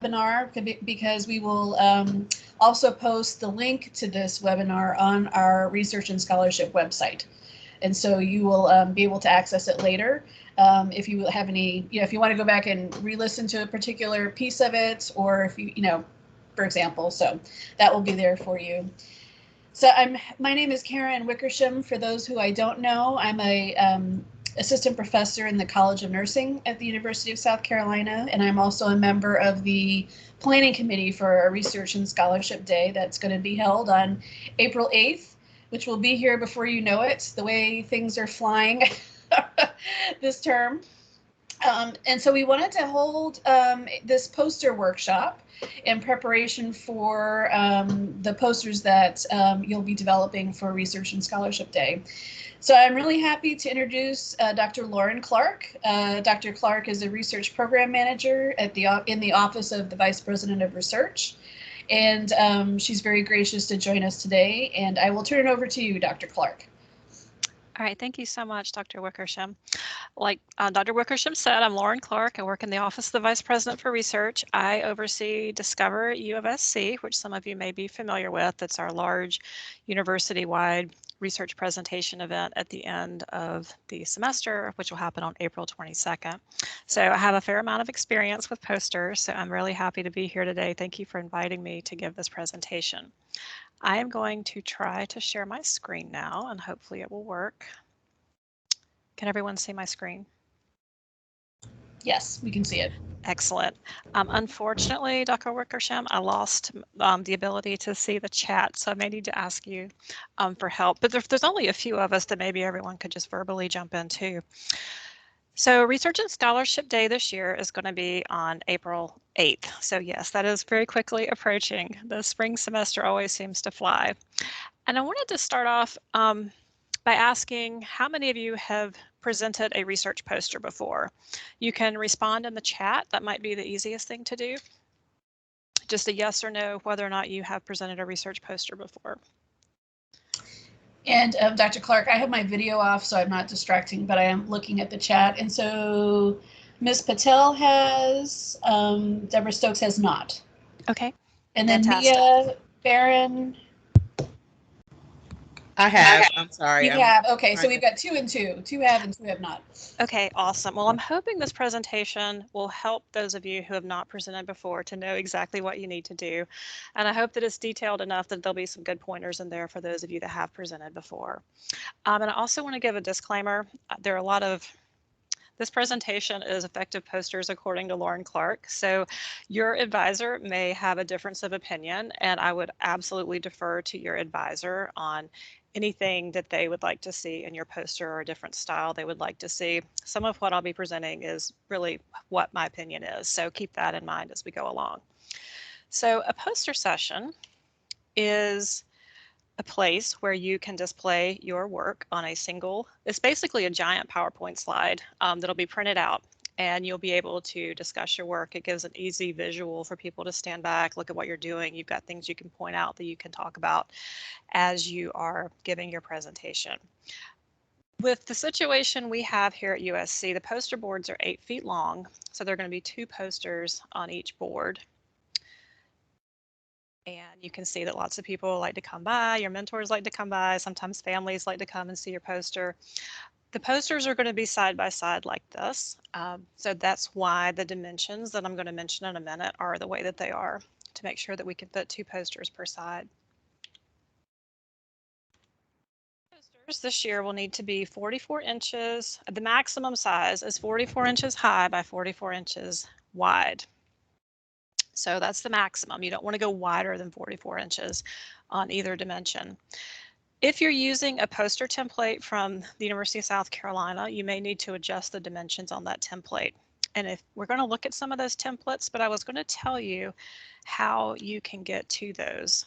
webinar because we will also post the link to this webinar on our Research and Scholarship website. And so you will be able to access it later. If you have any, if you want to go back and re-listen to a particular piece of it, or if you, for example, so that will be there for you. So my name is Karen Wickersham. For those who I don't know, I'm a assistant professor in the College of Nursing at the University of South Carolina, and I'm also a member of the planning committee for our Research and Scholarship Day that's going to be held on April 8th, which will be here before you know it, the way things are flying this term. And so we wanted to hold this poster workshop in preparation for the posters that you'll be developing for Research and Scholarship Day. So I'm really happy to introduce Dr. Lauren Clark. Dr. Clark is a research program manager in the Office of the Vice President of Research. And she's very gracious to join us today. And I will turn it over to you, Dr. Clark. All right, thank you so much, Dr. Wickersham. Like Dr. Wickersham said, I'm Lauren Clark. I work in the Office of the Vice President for Research. I oversee Discover at UofSC, which some of you may be familiar with. It's our large university-wide research presentation event at the end of the semester, which will happen on April 22nd. So I have a fair amount of experience with posters, so I'm really happy to be here today. Thank you for inviting me to give this presentation. I am going to try to share my screen now, and hopefully it will work. Can everyone see my screen? Yes, we can see it. Excellent. Unfortunately, Dr. Wickersham, I lost the ability to see the chat, so I may need to ask you for help. But there's only a few of us that maybe everyone could just verbally jump into. So Research and Scholarship Day this year is going to be on April 8th. So yes, that is very quickly approaching. The spring semester always seems to fly. And I wanted to start off by asking how many of you have presented a research poster before. You can respond in the chat. That might be the easiest thing to do. Just a yes or no, whether or not you have presented a research poster before. And Dr. Clark, I have my video off, so I'm not distracting, but I am looking at the chat. And so Ms. Patel has, Deborah Stokes has not. Okay. And then fantastic. Mia Barron. I have. I'm sorry. You have. Okay, so we've got 2 and 2. 2 have and 2 have not. Okay, awesome. Well, I'm hoping this presentation will help those of you who have not presented before to know exactly what you need to do. And I hope that it's detailed enough that there'll be some good pointers in there for those of you that have presented before. And I also want to give a disclaimer. There are a lot of This presentation is effective posters according to Lauren Clark. So your advisor may have a difference of opinion, and I would absolutely defer to your advisor on anything that they would like to see in your poster or a different style they would like to see. Some of what I'll be presenting is really what my opinion is, so keep that in mind as we go along. So a poster session is a place where you can display your work on it's basically a giant PowerPoint slide that'll be printed out, and you'll be able to discuss your work. It gives an easy visual for people to stand back, look at what you're doing. You've got things you can point out that you can talk about as you are giving your presentation. With the situation we have here at USC, the poster boards are 8 feet long, so there are going to be 2 posters on each board. And you can see that lots of people like to come by, your mentors like to come by, sometimes families like to come and see your poster. The posters are going to be side by side like this. So that's why the dimensions that I'm going to mention in a minute are the way that they are, to make sure that we can fit 2 posters per side. Posters this year will need to be 44 inches. The maximum size is 44 inches high by 44 inches wide. So that's the maximum. You don't want to go wider than 44 inches on either dimension. If you're using a poster template from the University of South Carolina, you may need to adjust the dimensions on that template. And if we're going to look at some of those templates, but I was going to tell you how you can get to those.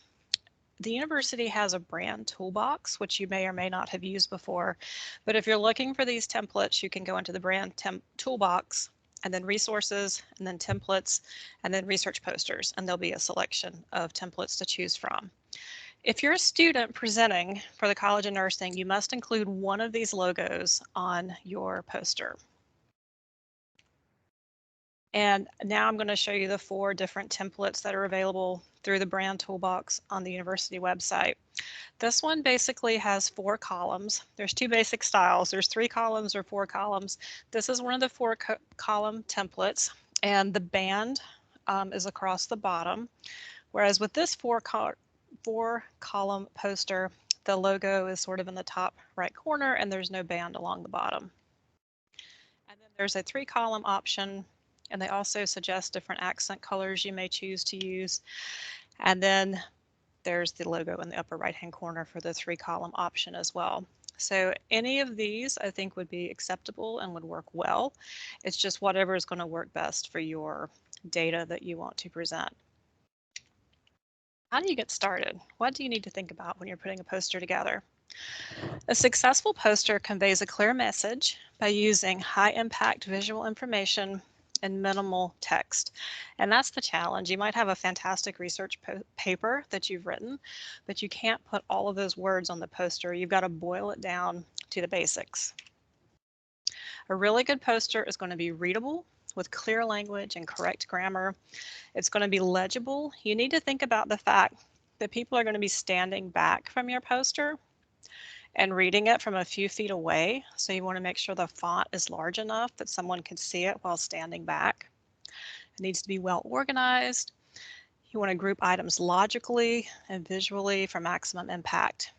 The university has a brand toolbox, which you may or may not have used before. But if you're looking for these templates, you can go into the brand toolbox, and then resources, and then templates, and then research posters, and there'll be a selection of templates to choose from. If you're a student presenting for the College of Nursing, you must include one of these logos on your poster. And now I'm going to show you the 4 different templates that are available through the brand toolbox on the university website. This one basically has 4 columns. There's 2 basic styles. There's 3 columns or 4 columns. This is one of the 4 column templates, and the band is across the bottom. Whereas with this 4 column poster, the logo is sort of in the top right corner and there's no band along the bottom. And then there's a 3 column option, and they also suggest different accent colors you may choose to use. And then there's the logo in the upper right hand corner for the 3 column option as well. So any of these I think would be acceptable and would work well. It's just whatever is going to work best for your data that you want to present. How do you get started? What do you need to think about when you're putting a poster together? A successful poster conveys a clear message by using high impact visual information and minimal text. And that's the challenge. You might have a fantastic research paper that you've written, but you can't put all of those words on the poster. You've got to boil it down to the basics. A really good poster is going to be readable with clear language and correct grammar. It's going to be legible. You need to think about the fact that people are going to be standing back from your poster and reading it from a few feet away. So you want to make sure the font is large enough that someone can see it while standing back. It needs to be well organized. You want to group items logically and visually for maximum impact.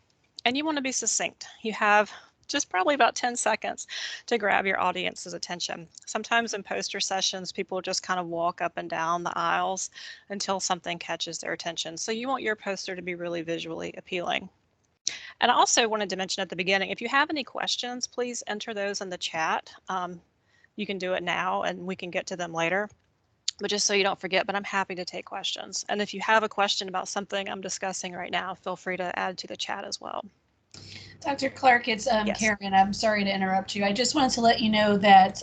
And you want to be succinct. You have just probably about 10 seconds to grab your audience's attention. Sometimes in poster sessions, people just kind of walk up and down the aisles until something catches their attention. So you want your poster to be really visually appealing. And I also wanted to mention at the beginning, if you have any questions, please enter those in the chat. You can do it now and we can get to them later. But just so you don't forget, but I'm happy to take questions. And if you have a question about something I'm discussing right now, feel free to add to the chat as well. Dr. Clark, it's Yes. Karen. I'm sorry to interrupt you. I just wanted to let you know that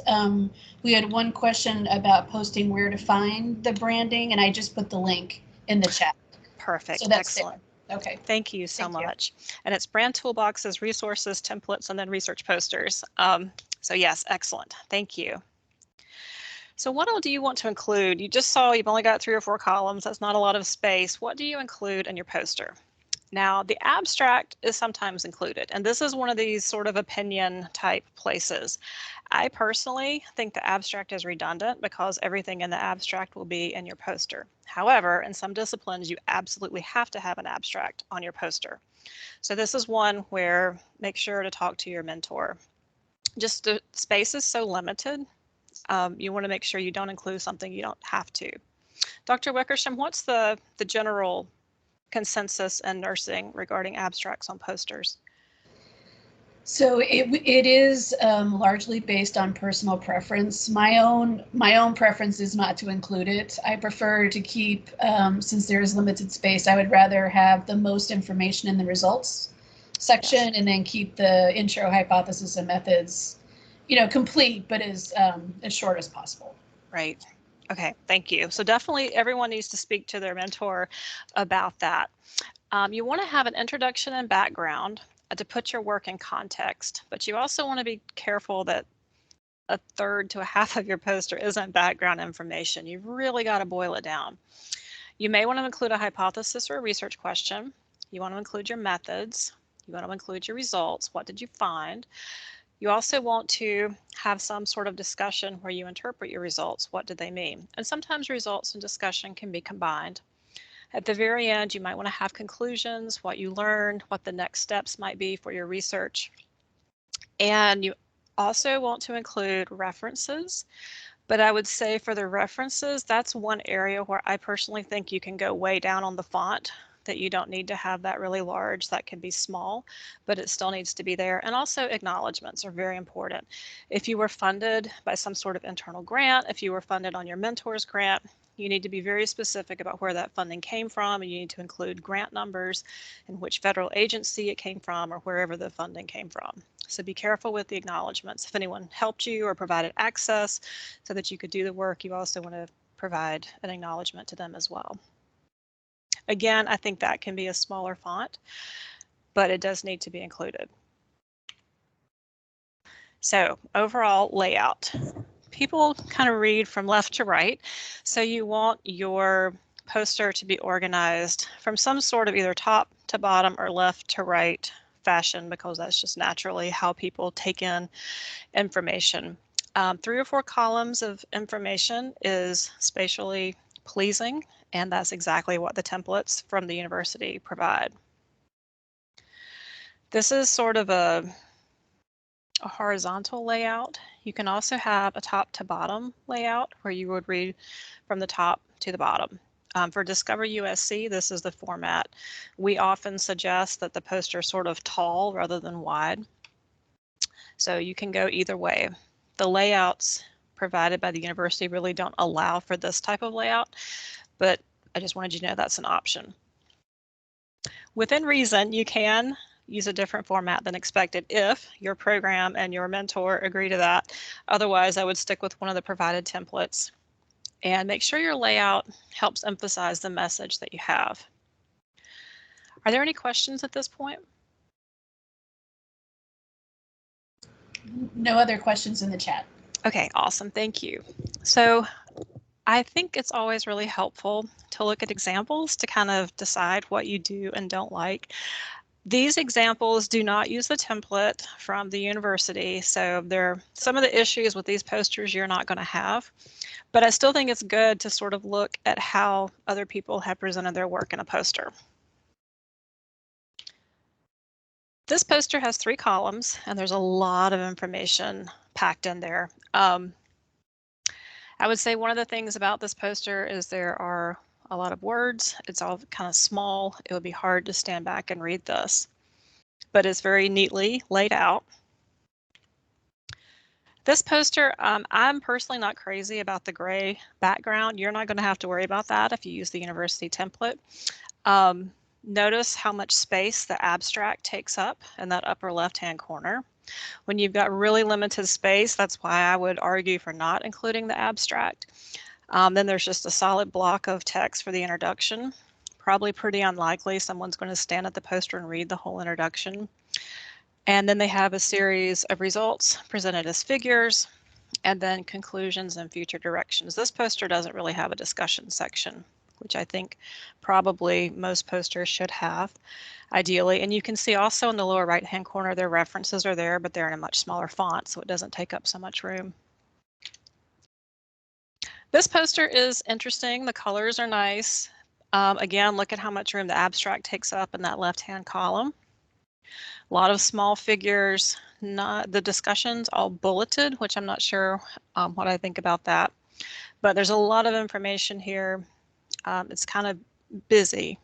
we had one question about posting where to find the branding, and I just put the link in the chat. Perfect. So that's excellent. there. Okay. Thank you so much. And it's brand toolboxes, resources, templates, and then research posters. So yes, excellent. Thank you. So what all do you want to include? You just saw you've only got 3 or 4 columns. That's not a lot of space. What do you include in your poster? Now, the abstract is sometimes included, and this is one of these sort of opinion type places. I personally think the abstract is redundant because everything in the abstract will be in your poster. However, in some disciplines, you absolutely have to have an abstract on your poster. So this is one where make sure to talk to your mentor. Just the space is so limited. You want to make sure you don't include something you don't have to. Dr. Wickersham, what's the general consensus in nursing regarding abstracts on posters? So it is largely based on personal preference. My own preference is not to include it. I prefer to keep, since there is limited space, I would rather have the most information in the results section, yes, and then keep the intro, hypothesis, and methods, complete, but as short as possible. Right. Okay, thank you. So definitely everyone needs to speak to their mentor about that. You want to have an introduction and background to put your work in context, but you also want to be careful that a third to a half of your poster isn't background information. You've really got to boil it down. You may want to include a hypothesis or a research question. You want to include your methods. You want to include your results. What did you find? You also want to have some sort of discussion where you interpret your results. What did they mean? And sometimes results and discussion can be combined. At the very end, you might want to have conclusions, what you learned, what the next steps might be for your research. And you also want to include references. But I would say for the references, that's one area where I personally think you can go way down on the font, that you don't need to have that really large. That can be small, but it still needs to be there. And also acknowledgments are very important. If you were funded by some sort of internal grant, if you were funded on your mentor's grant, you need to be very specific about where that funding came from, and you need to include grant numbers and which federal agency it came from or wherever the funding came from. So be careful with the acknowledgments. If anyone helped you or provided access so that you could do the work, you also want to provide an acknowledgement to them as well. Again, I think that can be a smaller font, but it does need to be included. So overall layout. people kind of read from left to right. So you want your poster to be organized from some sort of either top to bottom or left to right fashion, because that's just naturally how people take in information. 3 or 4 columns of information is spatially pleasing, and that's exactly what the templates from the university provide. This is sort of a horizontal layout. You can also have a top to bottom layout where you would read from the top to the bottom. For Discover USC, this is the format. We often suggest that the poster is sort of tall rather than wide. So you can go either way. The layouts provided by the university really don't allow for this type of layout, but I just wanted you to know that's an option. Within reason, you can use a different format than expected if your program and your mentor agree to that. Otherwise, I would stick with one of the provided templates and make sure your layout helps emphasize the message that you have. Are there any questions at this point? No other questions in the chat. Okay, awesome. Thank you. So I think it's always really helpful to look at examples to kind of decide what you do and don't like. These examples do not use the template from the university, so some of the issues with these posters you're not going to have, but I still think it's good to sort of look at how other people have presented their work in a poster. This poster has 3 columns, and there's a lot of information packed in there. I would say one of the things about this poster is there are a lot of words. It's all kind of small. It would be hard to stand back and read this, but it's very neatly laid out. This poster, I'm personally not crazy about the gray background. You're not going to have to worry about that if you use the university template. Notice how much space the abstract takes up in that upper left-hand corner. When you've got really limited space, that's why I would argue for not including the abstract. Then there's just a solid block of text for the introduction. Probably pretty unlikely someone's going to stand at the poster and read the whole introduction. And then they have a series of results presented as figures, and then conclusions and future directions. This poster doesn't really have a discussion section, which I think probably most posters should have, ideally. And you can see also in the lower right-hand corner, their references are there, but they're in a much smaller font, so it doesn't take up so much room. This poster is interesting. The colors are nice. Again, look at how much room the abstract takes up in that left-hand column. A lot of small figures, not the discussions all bulleted, which I'm not sure what I think about that. But there's a lot of information here. It's kind of busy.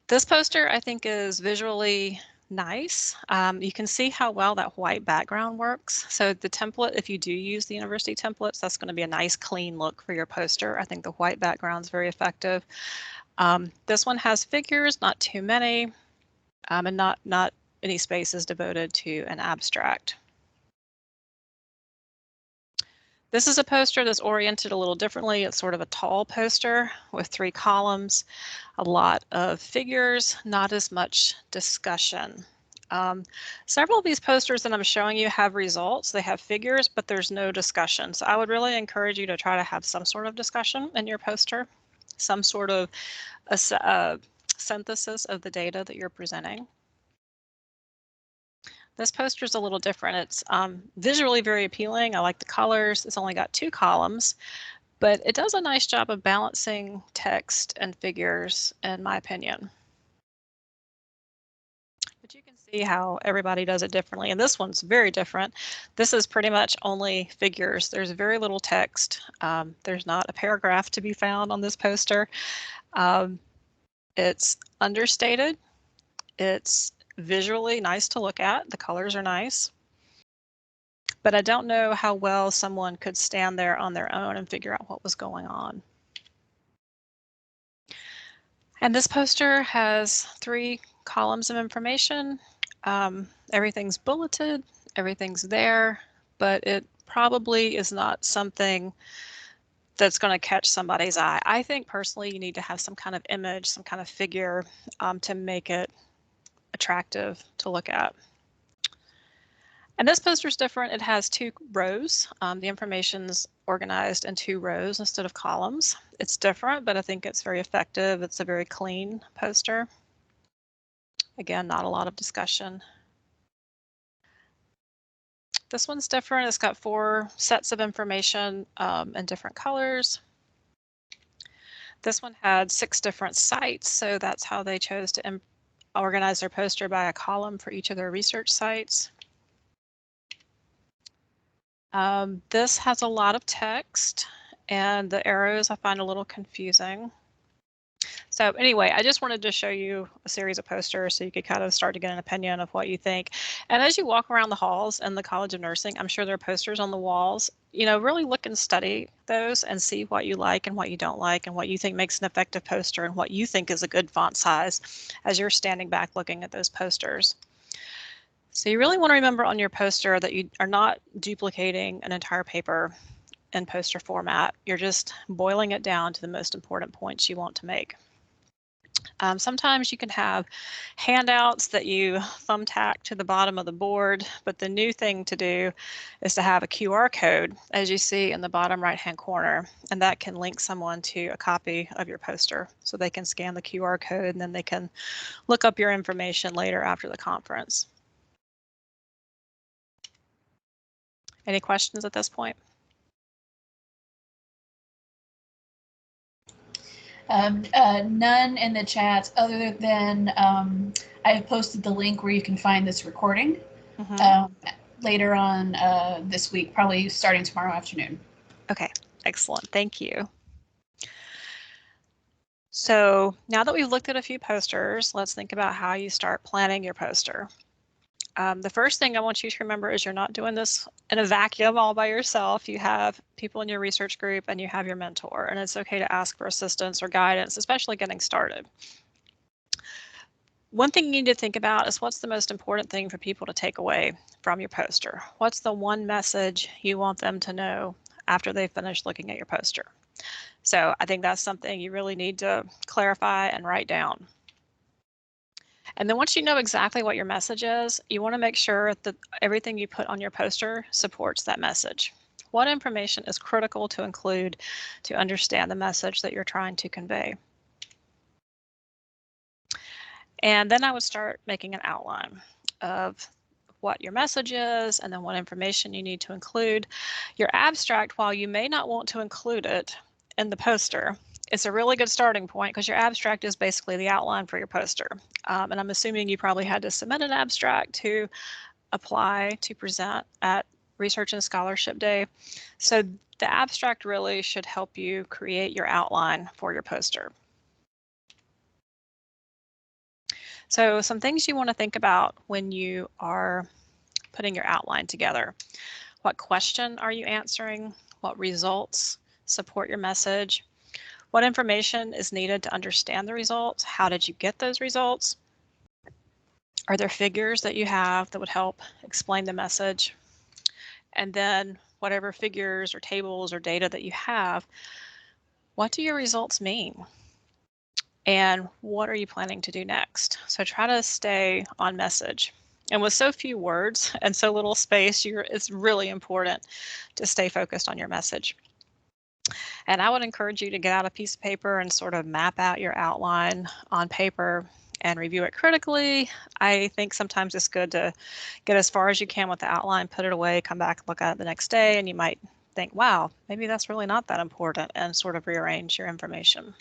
This poster, I think, is visually nice. You can see how well that white background works. So the template, if you do use the university templates, that's going to be a nice clean look for your poster. I think the white background is very effective. This one has figures, not too many, and not any spaces devoted to an abstract. This is a poster that's oriented a little differently. It's sort of a tall poster with 3 columns, a lot of figures, not as much discussion. Several of these posters that I'm showing you have results. They have figures, but there's no discussion. So I would really encourage you to try to have some sort of discussion in your poster, some sort of a synthesis of the data that you're presenting. This poster is a little different. It's visually very appealing. I like the colors. It's only got 2 columns, but it does a nice job of balancing text and figures, in my opinion. But you can see how everybody does it differently, and this one's very different. This is pretty much only figures. There's very little text. There's not a paragraph to be found on this poster. It's understated. It's visually nice to look at. The colors are nice. But I don't know how well someone could stand there on their own and figure out what was going on. And this poster has 3 columns of information. Everything's bulleted, everything's there, but it probably is not something that's going to catch somebody's eye. I think personally you need to have some kind of image, some kind of figure to make it attractive to look at. And this poster is different. It has 2 rows. The information's organized in 2 rows instead of columns. It's different, but I think it's very effective. It's a very clean poster. Again, not a lot of discussion. This one's different. It's got 4 sets of information in different colors. This one had 6 different sites, so that's how they chose to organize their poster by a column for each of their research sites. This has a lot of text, and the arrows I find a little confusing. So anyway, I just wanted to show you a series of posters so you could kind of start to get an opinion of what you think. And as you walk around the halls in the College of Nursing, I'm sure there are posters on the walls. You know, really look and study those and see what you like and what you don't like and what you think makes an effective poster and what you think is a good font size as you're standing back looking at those posters. So you really want to remember on your poster that you are not duplicating an entire paper in poster format. You're just boiling it down to the most important points you want to make. Sometimes you can have handouts that you thumbtack to the bottom of the board, but the new thing to do is to have a QR code, as you see in the bottom right-hand corner, and that can link someone to a copy of your poster so they can scan the QR code and then they can look up your information later after the conference. Any questions at this point? None in the chat other than I have posted the link where you can find this recording later on this week, probably starting tomorrow afternoon. Okay, excellent. Thank you. So now that we've looked at a few posters, let's think about how you start planning your poster. The first thing I want you to remember is you're not doing this in a vacuum all by yourself. You have people in your research group and you have your mentor, and it's okay to ask for assistance or guidance, especially getting started. One thing you need to think about is what's the most important thing for people to take away from your poster? What's the one message you want them to know after they've finished looking at your poster? So I think that's something you really need to clarify and write down. And then once you know exactly what your message is, you want to make sure that everything you put on your poster supports that message. What information is critical to include to understand the message that you're trying to convey? And then I would start making an outline of what your message is and then what information you need to include. Your abstract, while you may not want to include it in the poster, it's a really good starting point because your abstract is basically the outline for your poster. And I'm assuming you probably had to submit an abstract to apply to present at Research and Scholarship Day. So the abstract really should help you create your outline for your poster. So some things you want to think about when you are putting your outline together. What question are you answering? What results support your message? What information is needed to understand the results? How did you get those results? Are there figures that you have that would help explain the message? And then whatever figures or tables or data that you have, what do your results mean? And what are you planning to do next? So try to stay on message. And with so few words and so little space, it's really important to stay focused on your message. And I would encourage you to get out a piece of paper and sort of map out your outline on paper and review it critically. I think sometimes it's good to get as far as you can with the outline, put it away, come back, look at it the next day, and you might think, wow, maybe that's really not that important, and sort of rearrange your information.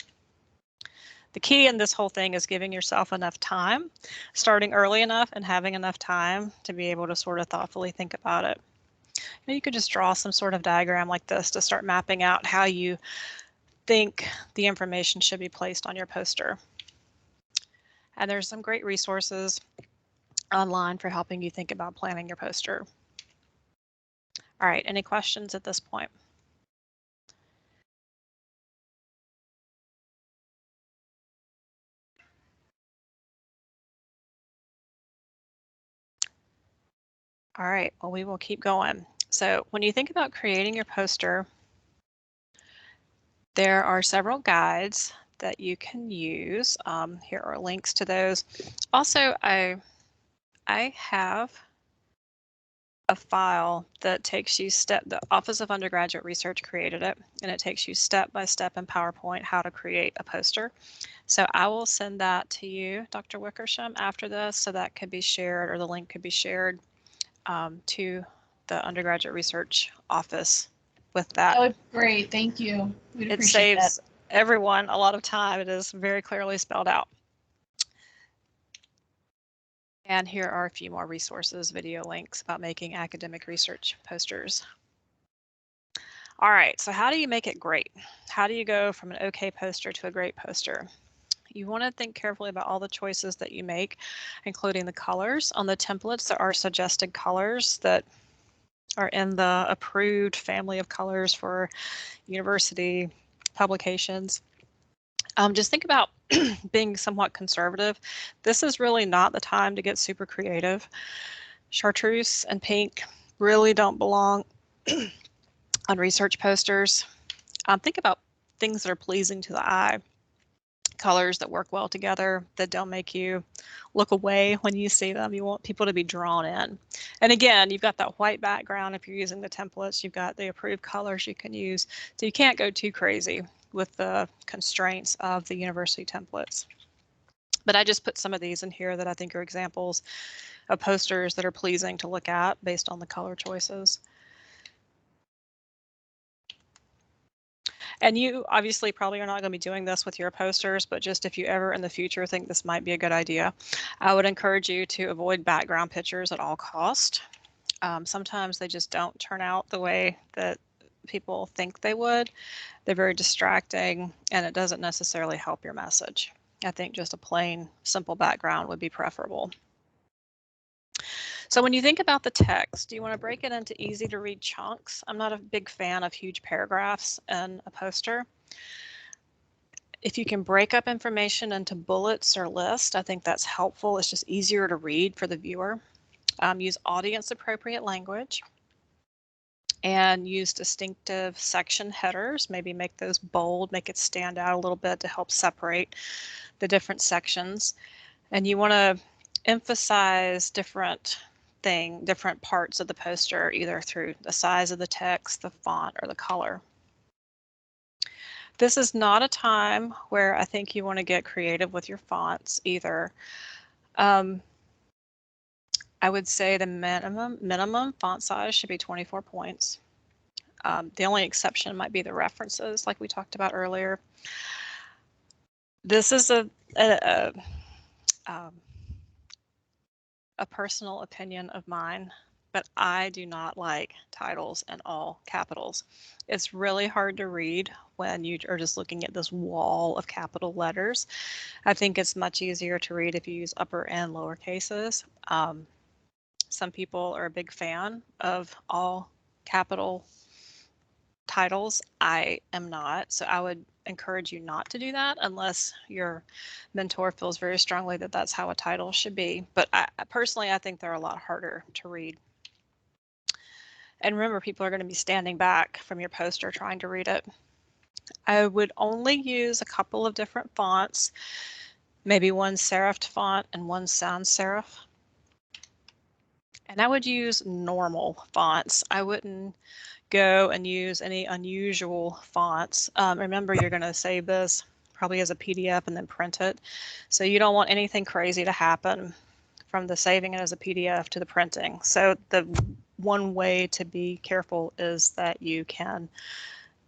The key in this whole thing is giving yourself enough time, starting early enough and having enough time to be able to sort of thoughtfully think about it. You could just draw some sort of diagram like this to start mapping out how you think the information should be placed on your poster. And there's some great resources online for helping you think about planning your poster. All right, any questions at this point? All right, well, we will keep going. So when you think about creating your poster, there are several guides that you can use. Here are links to those. Also, I have a file that takes you the Office of Undergraduate Research created it, and it takes you step by step in PowerPoint how to create a poster. So I will send that to you, Dr. Wickersham, after this, so that could be shared, or the link could be shared to the Undergraduate Research Office with that. That would be great. Thank you. We'd It appreciate saves that. everyone a lot of time. It is very clearly spelled out. And here are a few more resources, video links about making academic research posters. All right, so how do you make it great? How do you go from an okay poster to a great poster? You want to think carefully about all the choices that you make, including the colors. On the templates, there are suggested colors that are in the approved family of colors for university publications. Just think about being somewhat conservative. This is really not the time to get super creative. Chartreuse and pink really don't belong on research posters. Think about things that are pleasing to the eye, colors that work well together, that don't make you look away when you see them. You want people to be drawn in. And again, you've got that white background if you're using the templates. You've got the approved colors you can use. So you can't go too crazy with the constraints of the university templates. But I just put some of these in here that I think are examples of posters that are pleasing to look at based on the color choices. And you obviously probably are not going to be doing this with your posters, but just if you ever in the future think this might be a good idea, I would encourage you to avoid background pictures at all cost. Sometimes they just don't turn out the way that people think they would. They're very distracting, and it doesn't necessarily help your message. I think just a plain, simple background would be preferable. So when you think about the text, you want to break it into easy to read chunks. I'm not a big fan of huge paragraphs in a poster. If you can break up information into bullets or lists, I think that's helpful. It's just easier to read for the viewer. Use audience appropriate language and use distinctive section headers. Maybe make those bold, make it stand out a little bit to help separate the different sections. And you want to emphasize different parts of the poster, either through the size of the text, the font, or the color. This is not a time where I think you want to get creative with your fonts either. I would say the minimum font size should be 24 points. The only exception might be the references, like we talked about earlier. This is a personal opinion of mine, but I do not like titles in all capitals. It's really hard to read when you are just looking at this wall of capital letters. I think it's much easier to read if you use upper and lower cases. Some people are a big fan of all capital titles. I am not, so I would encourage you not to do that unless your mentor feels very strongly that that's how a title should be. But personally, I think they're a lot harder to read. And remember, people are going to be standing back from your poster trying to read it. I would only use a couple of different fonts, maybe one serifed font and one sans serif. And I would use normal fonts. I wouldn't go and use any unusual fonts. Remember, you're going to save this probably as a PDF and then print it. So you don't want anything crazy to happen from the saving it as a PDF to the printing. So the one way to be careful is that you can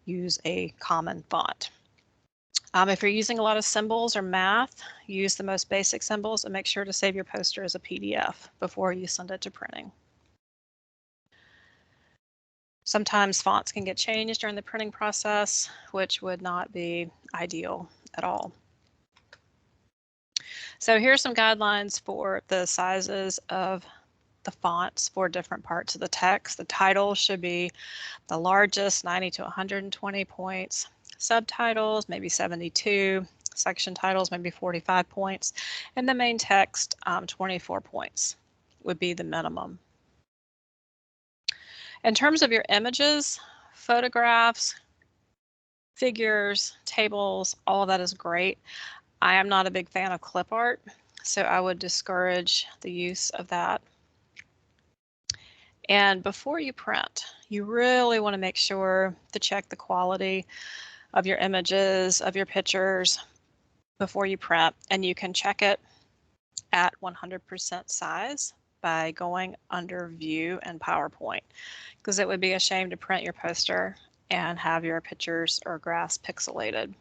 use a common font. If you're using a lot of symbols or math, use the most basic symbols and make sure to save your poster as a PDF before you send it to printing. Sometimes fonts can get changed during the printing process, which would not be ideal at all. So here's some guidelines for the sizes of the fonts for different parts of the text. The title should be the largest, 90 to 120 points. Subtitles, maybe 72. Section titles, maybe 45 points. And the main text, 24 points would be the minimum. In terms of your images, photographs, figures, tables, all of that is great. I am not a big fan of clip art, so I would discourage the use of that. And before you print, you really want to make sure to check the quality of your images, of your pictures before you print. And you can check it at 100% size by going under View and PowerPoint, because it would be a shame to print your poster and have your pictures or graphs pixelated.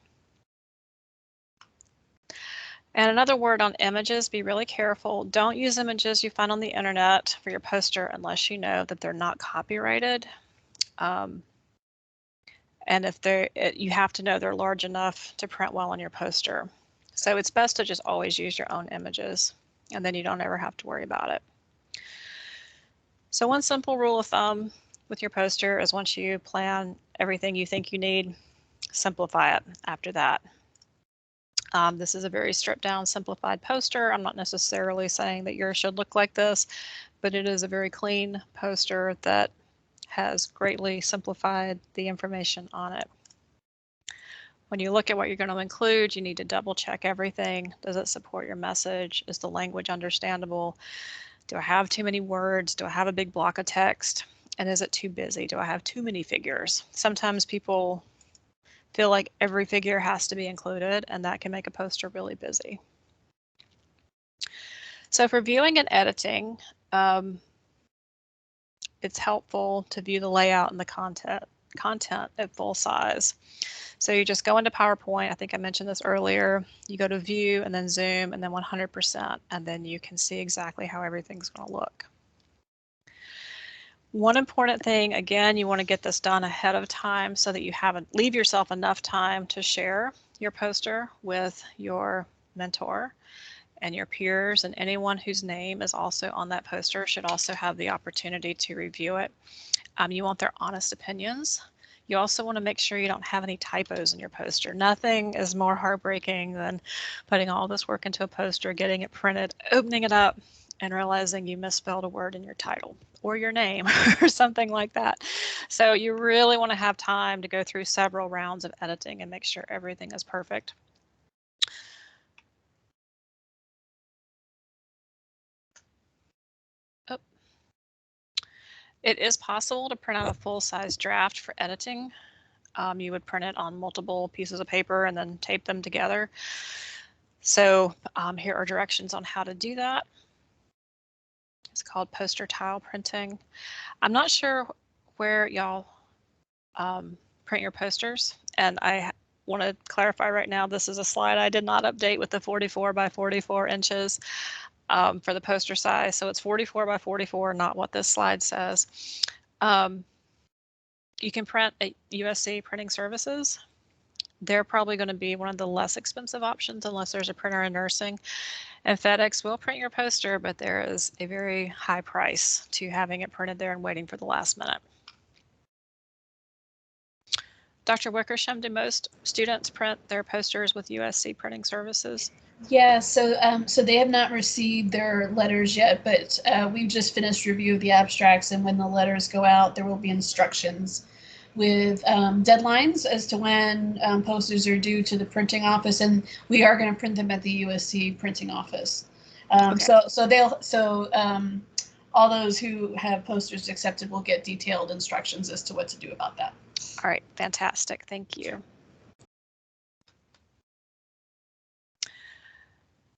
And another word on images, be really careful. Don't use images you find on the internet for your poster unless you know that they're not copyrighted. And if you have to know they're large enough to print well on your poster. So it's best to just always use your own images, and then you don't ever have to worry about it. So one simple rule of thumb with your poster is once you plan everything you think you need, simplify it after that. This is a very stripped down, simplified poster. I'm not necessarily saying that yours should look like this, but it is a very clean poster that has greatly simplified the information on it. When you look at what you're going to include, you need to double check everything. Does it support your message? Is the language understandable? Do I have too many words? Do I have a big block of text? And is it too busy? Do I have too many figures? Sometimes people feel like every figure has to be included, and that can make a poster really busy. So for viewing and editing, it's helpful to view the layout and the content at full size. So you just go into PowerPoint. I think I mentioned this earlier. You go to View and then Zoom and then 100%, and then you can see exactly how everything's going to look. One important thing, again, you want to get this done ahead of time so that you leave yourself enough time to share your poster with your mentor and your peers, and anyone whose name is also on that poster should also have the opportunity to review it. You want their honest opinions. You also want to make sure you don't have any typos in your poster. Nothing is more heartbreaking than putting all this work into a poster, getting it printed, opening it up, and realizing you misspelled a word in your title or your name or something like that. So you really want to have time to go through several rounds of editing and make sure everything is perfect. Oh. It is possible to print out a full-size draft for editing. You would print it on multiple pieces of paper and then tape them together. So here are directions on how to do that. It's called poster tile printing. I'm not sure where y'all print your posters, and I want to clarify right now, this is a slide I did not update with the 44 by 44 inches for the poster size. So it's 44 by 44, not what this slide says. You can print at UofSC Printing Services. They're probably going to be one of the less expensive options unless there's a printer in nursing. And FedEx will print your poster, but there is a very high price to having it printed there and waiting for the last minute. Dr. Wickersham, do most students print their posters with UofSC Printing Services? Yeah, so they have not received their letters yet, but we've just finished review of the abstracts, and when the letters go out, there will be instructions with deadlines as to when posters are due to the printing office, and we are going to print them at the UofSC printing office. Okay. So all those who have posters accepted will get detailed instructions as to what to do about that. All right, fantastic. Thank you.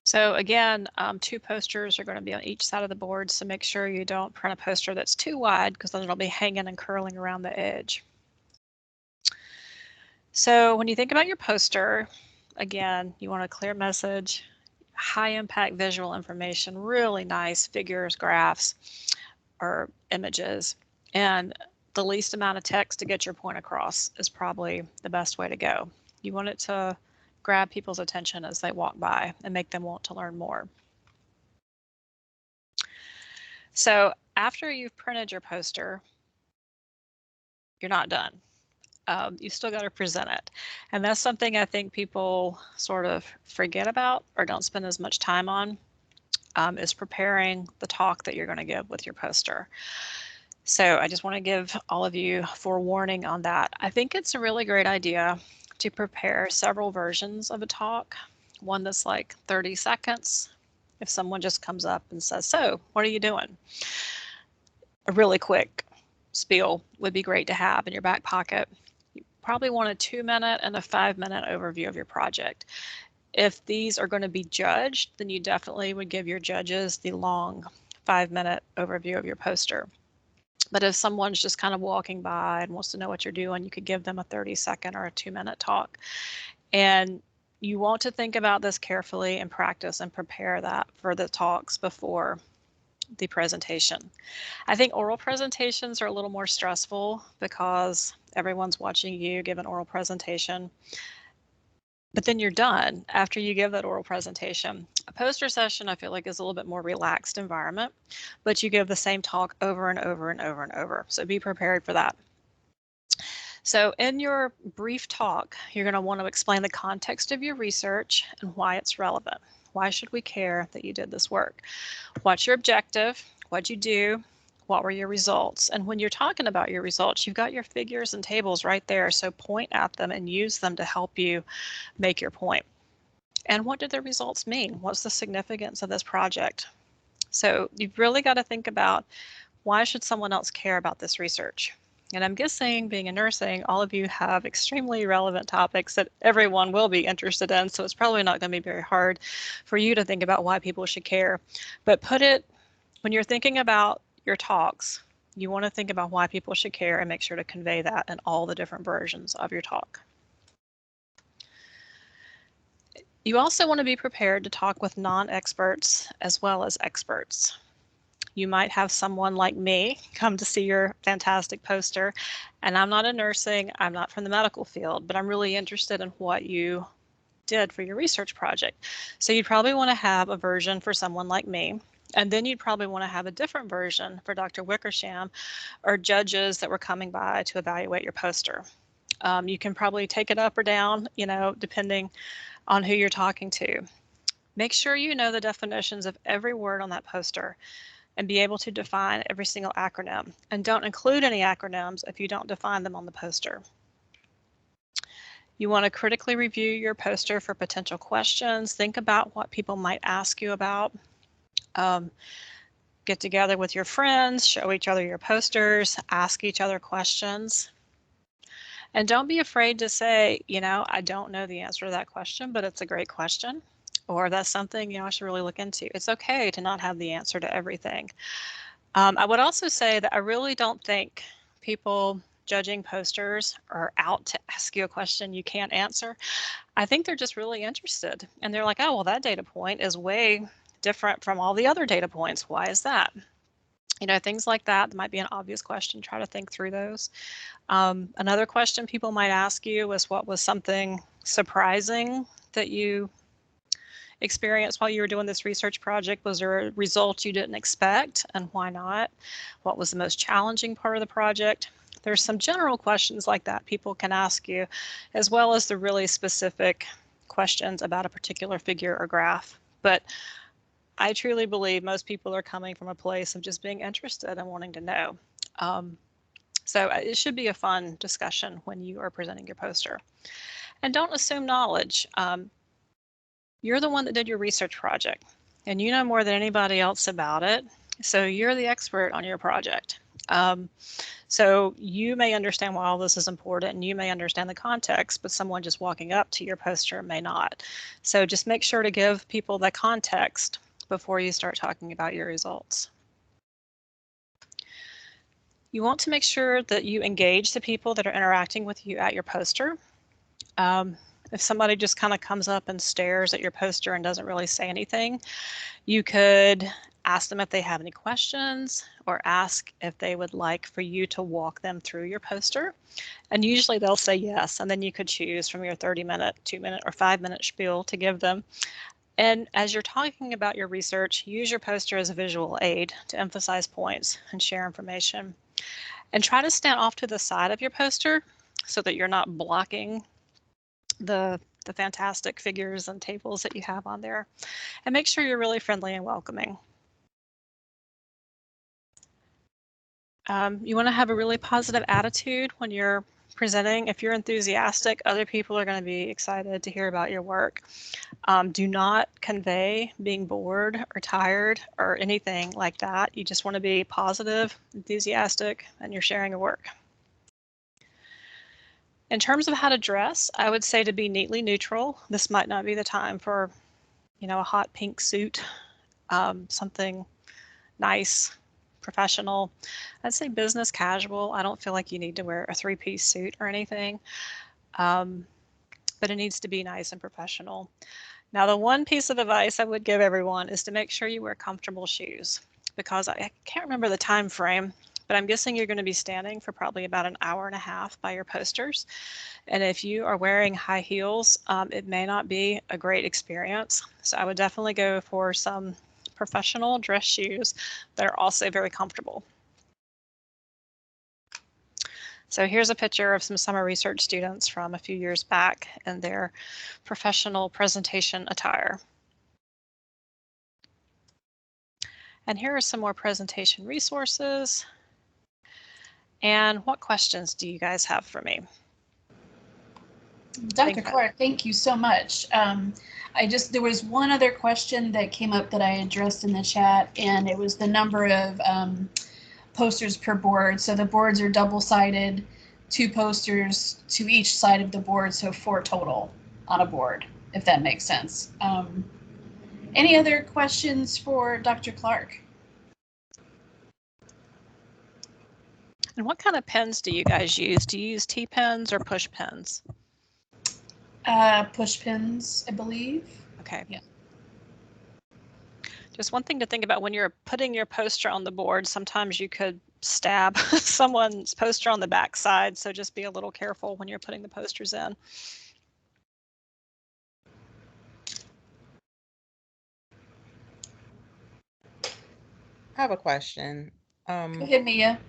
So again, 2 posters are going to be on each side of the board, so make sure you don't print a poster that's too wide, because then it'll be hanging and curling around the edge. So when you think about your poster, again, you want a clear message, high impact visual information, really nice figures, graphs, or images, and the least amount of text to get your point across is probably the best way to go. You want it to grab people's attention as they walk by and make them want to learn more. So after you've printed your poster, you're not done. You still got to present it. And that's something I think people sort of forget about or don't spend as much time on, is preparing the talk that you're going to give with your poster. So I just want to give all of you forewarning on that. I think it's a really great idea to prepare several versions of a talk, one that's like 30 seconds. If someone just comes up and says, "So, what are you doing?" a really quick spiel would be great to have in your back pocket. You probably want a 2-minute and a 5-minute overview of your project. If these are going to be judged, then you definitely would give your judges the long 5-minute overview of your poster. But if someone's just kind of walking by and wants to know what you're doing, you could give them a 30-second or a 2-minute talk. And you want to think about this carefully and practice and prepare that for the talks before the presentation. I think oral presentations are a little more stressful because everyone's watching you give an oral presentation. But then you're done after you give that oral presentation. A poster session, I feel like, is a little bit more relaxed environment, but you give the same talk over and over and over and over. So be prepared for that. So in your brief talk, you're going to want to explain the context of your research and why it's relevant. Why should we care that you did this work? What's your objective? What'd you do? What were your results? And when you're talking about your results, you've got your figures and tables right there. So point at them and use them to help you make your point. And what did the results mean? What's the significance of this project? So you've really got to think about, why should someone else care about this research? And I'm guessing, being in nursing, all of you have extremely relevant topics that everyone will be interested in. So it's probably not going to be very hard for you to think about why people should care. But when you're thinking about your talks, you want to think about why people should care and make sure to convey that in all the different versions of your talk. You also want to be prepared to talk with non-experts as well as experts. You might have someone like me come to see your fantastic poster, and I'm not in nursing, I'm not from the medical field, but I'm really interested in what you did for your research project. So you'd probably want to have a version for someone like me, and then you'd probably want to have a different version for Dr. Wickersham or judges that were coming by to evaluate your poster. You can probably take it up or down, depending on who you're talking to. Make sure you know the definitions of every word on that poster and be able to define every single acronym. And don't include any acronyms if you don't define them on the poster. You want to critically review your poster for potential questions. Think about what people might ask you about. Get together with your friends, show each other your posters, ask each other questions. And don't be afraid to say, I don't know the answer to that question, but it's a great question. Or that's something, I should really look into. It's okay to not have the answer to everything. I would also say that I really don't think people judging posters are out to ask you a question you can't answer. I think they're just really interested. And they're like, oh, well, that data point is way different from all the other data points. Why is that? Things like that. That might be an obvious question. Try to think through those. Another question people might ask you is, what was something surprising that you experienced while you were doing this research project? Was there a result you didn't expect, and why not? What was the most challenging part of the project? There's some general questions like that people can ask you, as well as the really specific questions about a particular figure or graph. But I truly believe most people are coming from a place of just being interested and wanting to know. So it should be a fun discussion when you are presenting your poster. And don't assume knowledge. You're the one that did your research project, and you know more than anybody else about it. So you're the expert on your project. So you may understand why all this is important, and you may understand the context, but someone just walking up to your poster may not. So just make sure to give people the context before you start talking about your results. You want to make sure that you engage the people that are interacting with you at your poster. If somebody just kind of comes up and stares at your poster and doesn't really say anything, you could ask them if they have any questions, or ask if they would like for you to walk them through your poster. And usually they'll say yes, and then you could choose from your 30-minute, 2-minute, or 5-minute spiel to give them. And as you're talking about your research, use your poster as a visual aid to emphasize points and share information. And try to stand off to the side of your poster so that you're not blocking the fantastic figures and tables that you have on there. And make sure you're really friendly and welcoming. You want to have a really positive attitude when you're presenting, if you're enthusiastic, other people are going to be excited to hear about your work. Do not convey being bored or tired or anything like that. You just want to be positive, enthusiastic, and you're sharing your work. In terms of how to dress, I would say to be neatly neutral. This might not be the time for, a hot pink suit, something nice, professional. I'd say business casual. I don't feel like you need to wear a three-piece suit or anything, but it needs to be nice and professional. Now, the one piece of advice I would give everyone is to make sure you wear comfortable shoes, because I can't remember the time frame, but I'm guessing you're going to be standing for probably about an hour and a half by your posters. And if you are wearing high heels, it may not be a great experience. So I would definitely go for some professional dress shoes that are also very comfortable. So here's a picture of some summer research students from a few years back in their professional presentation attire. And here are some more presentation resources. And what questions do you guys have for me? Dr. Clark, thank you so much. There was one other question that came up that I addressed in the chat, and it was the number of posters per board. So the boards are double-sided, 2 posters to each side of the board, so 4 total on a board, if that makes sense. Any other questions for Dr. Clark? And what kind of pens do you guys use? Do you use T-pens or push pens? Push pins, I believe. Okay. Yeah. Just one thing to think about when you're putting your poster on the board, sometimes you could stab someone's poster on the back side, so just be a little careful when you're putting the posters in. I have a question. Go ahead, Mia.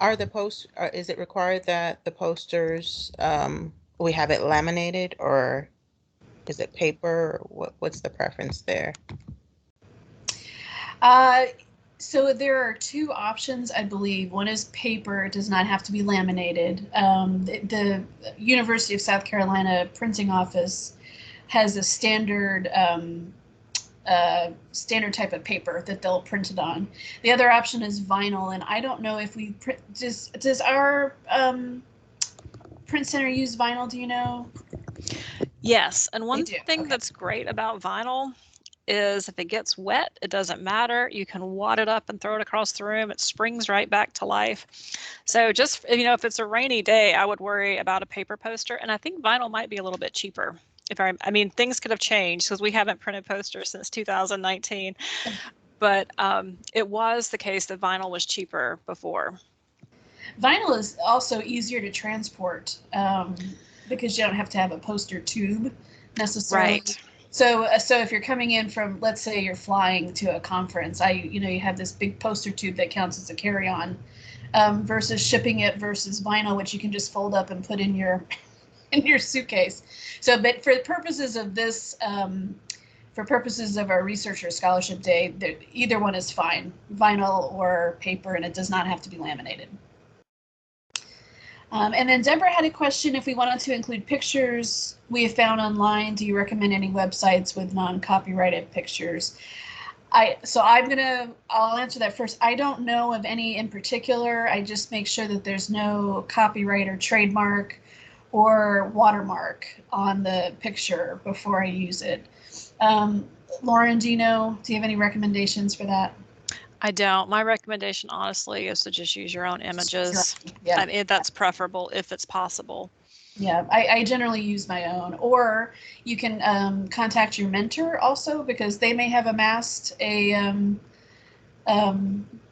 Is it required that the posters, we have it laminated, or is it paper? What's the preference there? So there are 2 options, I believe. One is paper. It does not have to be laminated. The University of South Carolina printing office has a standard standard type of paper that they'll print it on. The other option is vinyl, and I don't know if we print. Does our print center use vinyl? Do you know? Yes, and one thing Okay. that's great about vinyl is if it gets wet, it doesn't matter. You can wad it up and throw it across the room. It springs right back to life. So just, if it's a rainy day, I would worry about a paper poster. And I think vinyl might be a little bit cheaper. I mean, things could have changed because we haven't printed posters since 2019. But it was the case that vinyl was cheaper before. Vinyl is also easier to transport because you don't have to have a poster tube necessarily. Right. So if you're coming in from, let's say you're flying to a conference, you have this big poster tube that counts as a carry-on versus shipping it versus vinyl, which you can just fold up and put in your suitcase. So, but for purposes of this, for purposes of our researcher scholarship day, either one is fine, vinyl or paper, and it does not have to be laminated. And then Deborah had a question if we wanted to include pictures we have found online. Do you recommend any websites with non-copyrighted pictures? I'll answer that first. I don't know of any in particular. I just make sure that there's no copyright or trademark or watermark on the picture before I use it. Lauren, do you have any recommendations for that? I don't. My recommendation, honestly, is to just use your own images. Yeah. I mean, that's preferable if it's possible. Yeah, I generally use my own, or you can contact your mentor also, because they may have amassed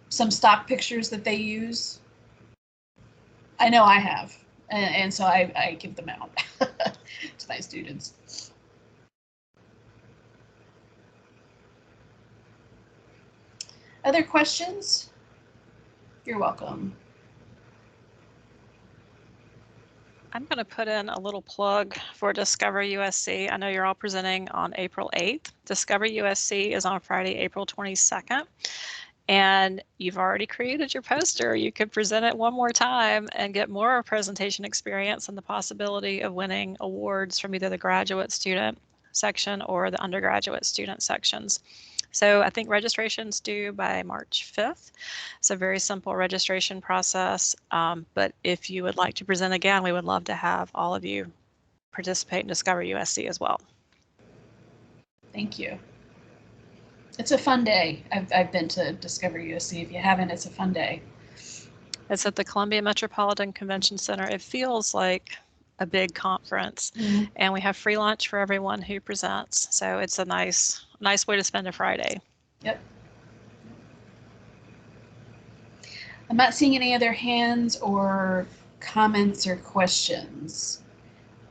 some stock pictures that they use. I know I have, and so I give them out to my students. Other questions? You're welcome. I'm going to put in a little plug for Discover USC. I know you're all presenting on April 8th. Discover USC is on Friday, April 22nd. and you've already created your poster, you could present it one more time and get more presentation experience and the possibility of winning awards from either the graduate student section or the undergraduate student sections. So I think registration's due by March 5th. It's a very simple registration process, but if you would like to present again, we would love to have all of you participate in Discover USC as well. Thank you. It's a fun day. I've been to Discover USC. If you haven't, it's a fun day. It's at the Columbia Metropolitan Convention Center. It feels like a big conference, and we have free lunch for everyone who presents. So it's a nice way to spend a Friday. Yep. I'm not seeing any other hands or comments or questions.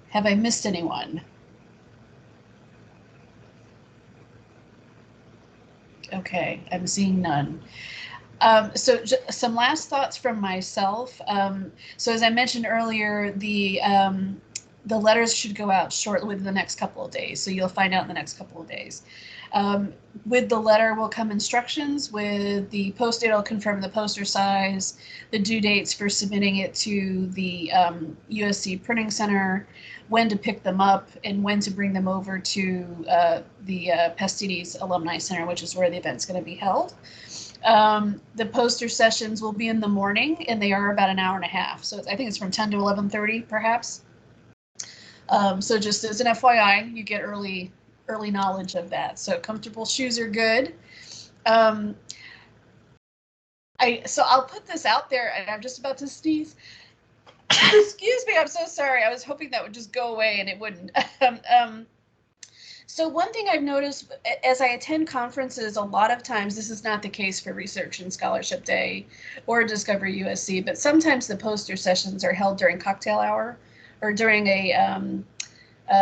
Have I missed anyone? Okay, I'm seeing none. So some last thoughts from myself. So as I mentioned earlier, the letters should go out shortly within the next couple of days. So you'll find out in the next couple of days. With the letter will come instructions. With the post date, I'll confirm the poster size, the due dates for submitting it to the USC Printing Center, when to pick them up, and when to bring them over to the Pastides Alumni Center, which is where the event's going to be held. The poster sessions will be in the morning, and they are about an hour and a half. So I think it's from 10 to 11:30, perhaps. So just as an FYI, you get early knowledge of that. So comfortable shoes are good. So I'll put this out there, and I'm just about to sneeze. Excuse me, I'm so sorry. I was hoping that would just go away, and it wouldn't. So one thing I've noticed as I attend conferences, a lot of times, this is not the case for Research and Scholarship Day or Discover USC, but sometimes the poster sessions are held during cocktail hour or during a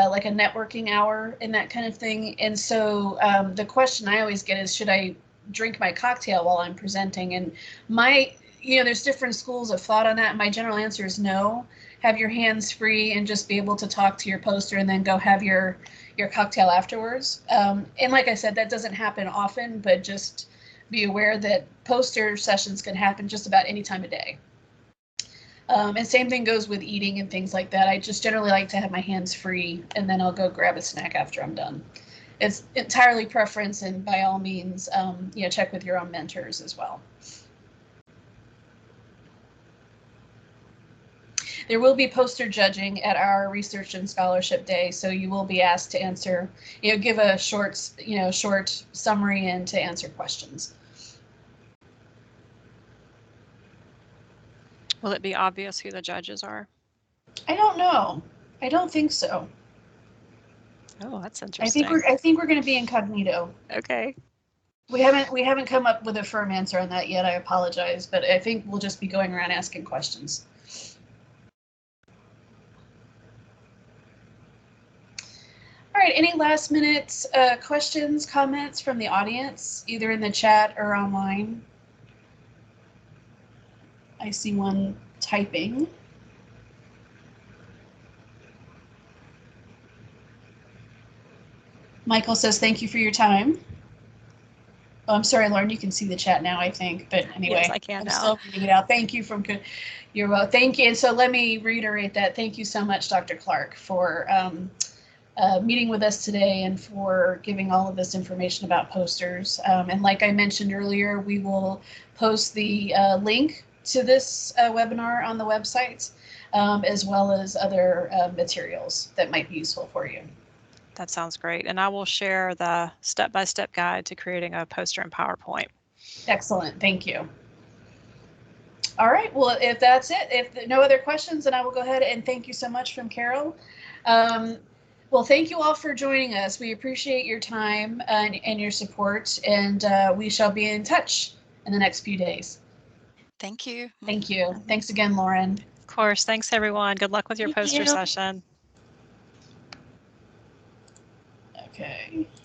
like a networking hour and that kind of thing. And so the question I always get is, should I drink my cocktail while I'm presenting? And there's different schools of thought on that. My general answer is no. Have your hands free and just be able to talk to your poster and then go have your cocktail afterwards. And like I said, that doesn't happen often, but just be aware that poster sessions can happen just about any time of day. And same thing goes with eating and things like that. I just generally like to have my hands free, and then I'll go grab a snack after I'm done. It's entirely preference, and by all means, check with your own mentors as well. There will be poster judging at our Research and Scholarship Day, so you will be asked to answer, give a short summary and to answer questions. Will it be obvious who the judges are? I don't know. I don't think so. Oh, that's interesting. I think we're going to be incognito. Okay. We haven't come up with a firm answer on that yet. I apologize, but I think we'll just be going around asking questions. All right, any last minute questions, comments from the audience, either in the chat or online? I see one typing. Michael says, thank you for your time. Oh, I'm sorry, Lauren, you can see the chat now, I think, but anyway. Yes, I can now. Still reading it out. Thank you you're well. Thank you. And so let me reiterate that. Thank you so much, Dr. Clark, for meeting with us today and for giving all of this information about posters. And like I mentioned earlier, we will post the link to this webinar on the website, as well as other materials that might be useful for you. That sounds great. And I will share the step-by-step guide to creating a poster in PowerPoint. Excellent. Thank you. All right. Well, if that's it, if no other questions, then I will go ahead and thank you so much from Carol. Well, thank you all for joining us. We appreciate your time and your support, and we shall be in touch in the next few days. Thank you. Thank you. Thanks again, Lauren. Of course. Thanks, everyone. Good luck with your poster session. Okay.